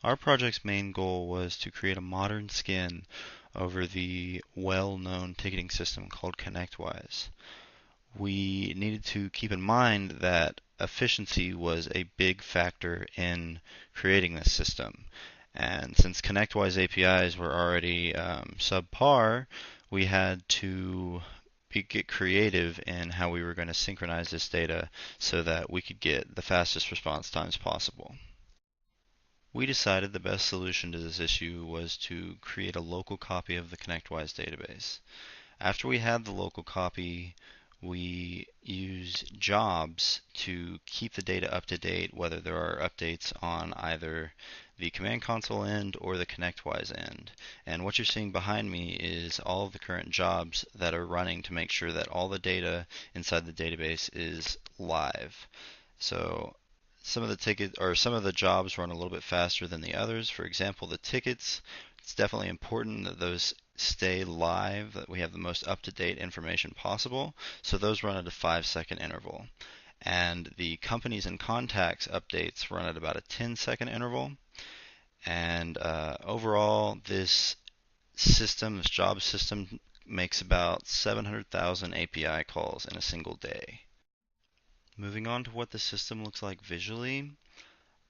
Our project's main goal was to create a modern skin over the well-known ticketing system called Connectwise. We needed to keep in mind that efficiency was a big factor in creating this system. And since Connectwise APIs were already subpar, we had to get creative in how we were going to synchronize this data so that we could get the fastest response times possible. We decided the best solution to this issue was to create a local copy of the Connectwise database. After we had the local copy, we use jobs to keep the data up to date, whether there are updates on either the command console end or the Connectwise end. And what you're seeing behind me is all of the current jobs that are running to make sure that all the data inside the database is live. So some of the jobs run a little bit faster than the others. For example, the tickets, it's definitely important that those stay live, that we have the most up-to-date information possible. So those run at a 5-second interval. And the companies and contacts updates run at about a 10-second interval. And overall, this job system, makes about 700,000 API calls in a single day. Moving on to what the system looks like visually,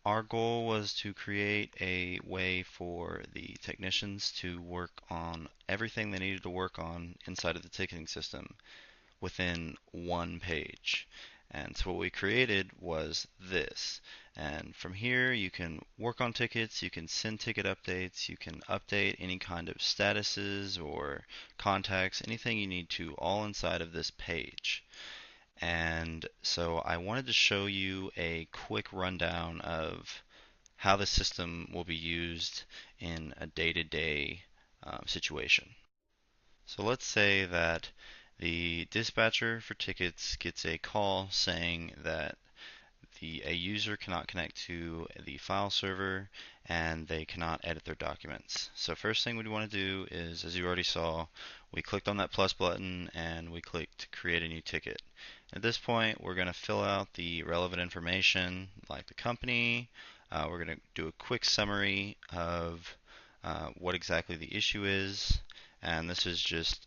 our goal was to create a way for the technicians to work on everything they needed to work on inside of the ticketing system within one page. And so what we created was this. And from here, you can work on tickets, you can send ticket updates, you can update any kind of statuses or contacts, anything you need to, all inside of this page. And so I wanted to show you a quick rundown of how the system will be used in a day-to-day situation. So let's say that the dispatcher for tickets gets a call saying that a user cannot connect to the file server and they cannot edit their documents. So first thing we want to do is, as you already saw, we clicked on that plus button and we clicked create a new ticket. At this point, we're going to fill out the relevant information like the company. We're going to do a quick summary of what exactly the issue is. And this is just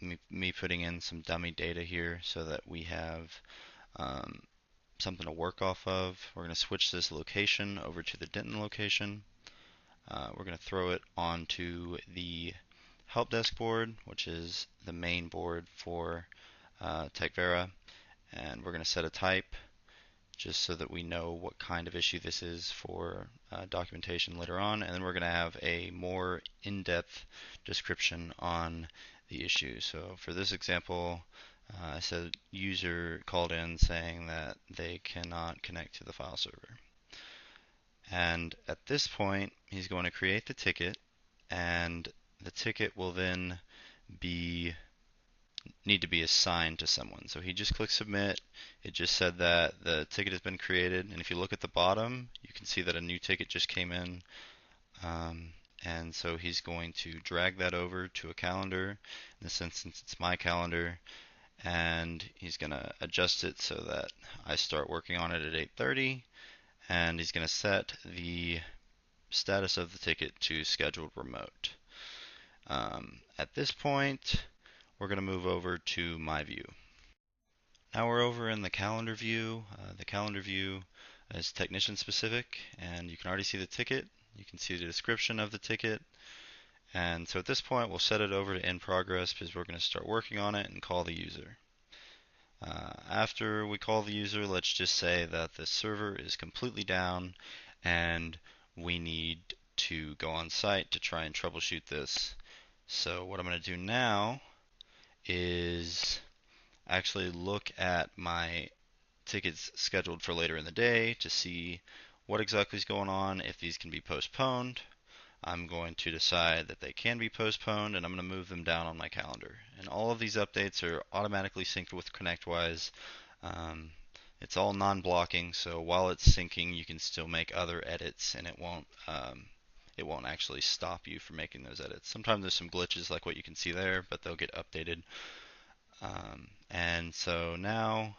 me putting in some dummy data here so that we have um, something to work off of. We're going to switch this location over to the Denton location. We're going to throw it onto the help desk board, which is the main board for Techvera, and we're going to set a type just so that we know what kind of issue this is for documentation later on, and then we're going to have a more in-depth description on the issue. So for this example, I said user called in saying that they cannot connect to the file server. And at this point, he's going to create the ticket, and the ticket will then be need to be assigned to someone. So he just clicked submit. It just said that the ticket has been created. And if you look at the bottom, you can see that a new ticket just came in. And so he's going to drag that over to a calendar. In this instance, it's my calendar. And he's going to adjust it so that I start working on it at 8:30. And he's going to set the status of the ticket to scheduled remote. At this point, we're going to move over to my view. Now we're over in the calendar view. The calendar view is technician specific, and you can already see the ticket. You can see the description of the ticket. And so at this point, we'll set it over to in progress because we're going to start working on it and call the user. After we call the user, let's just say that the server is completely down and we need to go on site to try and troubleshoot this. So what I'm going to do now is actually look at my tickets scheduled for later in the day to see what exactly is going on, if these can be postponed. I'm going to decide that they can be postponed, and I'm going to move them down on my calendar. And all of these updates are automatically synced with Connectwise. Um, it's all non-blocking, so while it's syncing, you can still make other edits, and it won't actually stop you from making those edits. Sometimes there's some glitches like what you can see there, but they'll get updated. And so now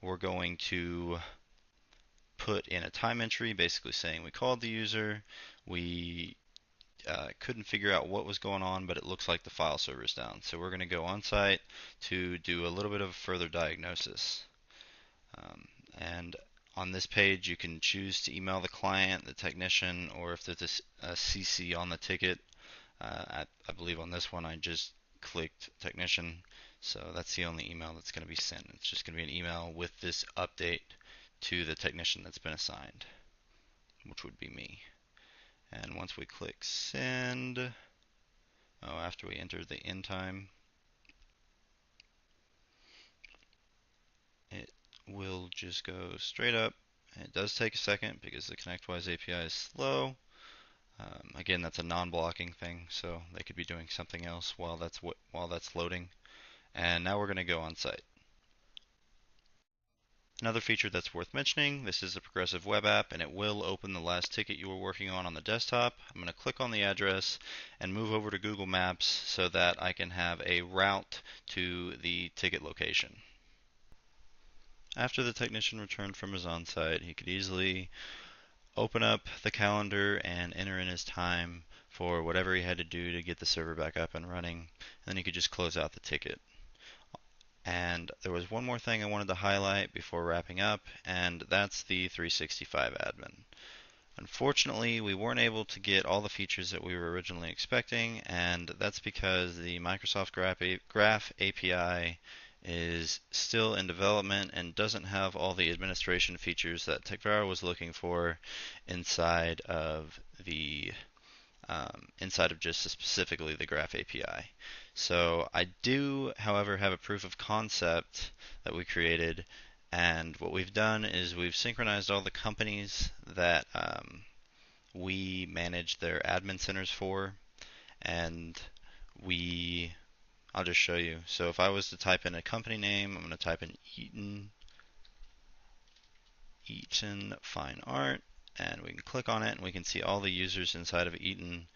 we're going to put in a time entry basically saying we called the user, we couldn't figure out what was going on, but it looks like the file server's down. So we're going to go on site to do a little bit of further diagnosis. Um, and on this page, you can choose to email the client, the technician, or if there's a CC on the ticket. I believe on this one I just clicked technician, so that's the only email that's going to be sent. It's just going to be an email with this update to the technician that's been assigned, which would be me. And once we click send, after we enter the end time, it will just go straight up. It does take a second because the Connectwise API is slow. Again, that's a non-blocking thing, so they could be doing something else while that's loading. And now we're going to go on site. Another feature that's worth mentioning, this is a progressive web app and it will open the last ticket you were working on the desktop. I'm going to click on the address and move over to Google Maps so that I can have a route to the ticket location. After the technician returned from his on-site, he could easily open up the calendar and enter in his time for whatever he had to do to get the server back up and running, and then he could just close out the ticket. And there was one more thing I wanted to highlight before wrapping up, and that's the 365 admin. Unfortunately, we weren't able to get all the features that we were originally expecting, and that's because the Microsoft Graph API is still in development and doesn't have all the administration features that TechVara was looking for inside of the inside of just specifically the Graph API. So I do, however, have a proof of concept that we created, and what we've done is we've synchronized all the companies that we manage their admin centers for, and I'll just show you. So if I was to type in a company name, I'm going to type in Eaton Fine Art, and we can click on it and we can see all the users inside of Eaton.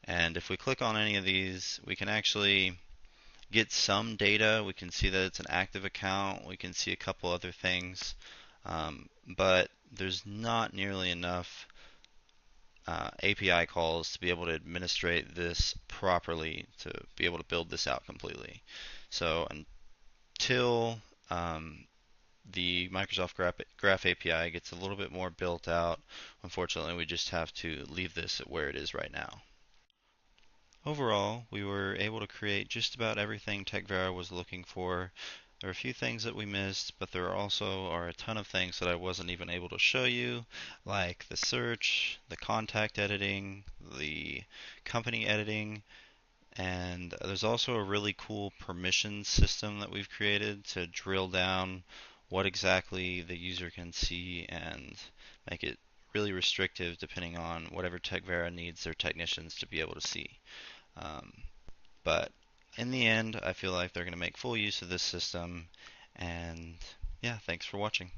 And if we click on any of these, we can actually get some data. We can see that it's an active account. We can see a couple other things, but there's not nearly enough API calls to be able to administrate this properly, to be able to build this out completely. So until the Microsoft Graph API gets a little bit more built out, unfortunately we just have to leave this at where it is right now. Overall, we were able to create just about everything TechVara was looking for. There are a few things that we missed, but there also are a ton of things that I wasn't even able to show you, like the search, the contact editing, the company editing, and there's also a really cool permission system that we've created to drill down what exactly the user can see and make it really restrictive depending on whatever TechVara needs their technicians to be able to see. Um, but in the end, I feel like they're going to make full use of this system. And yeah, thanks for watching.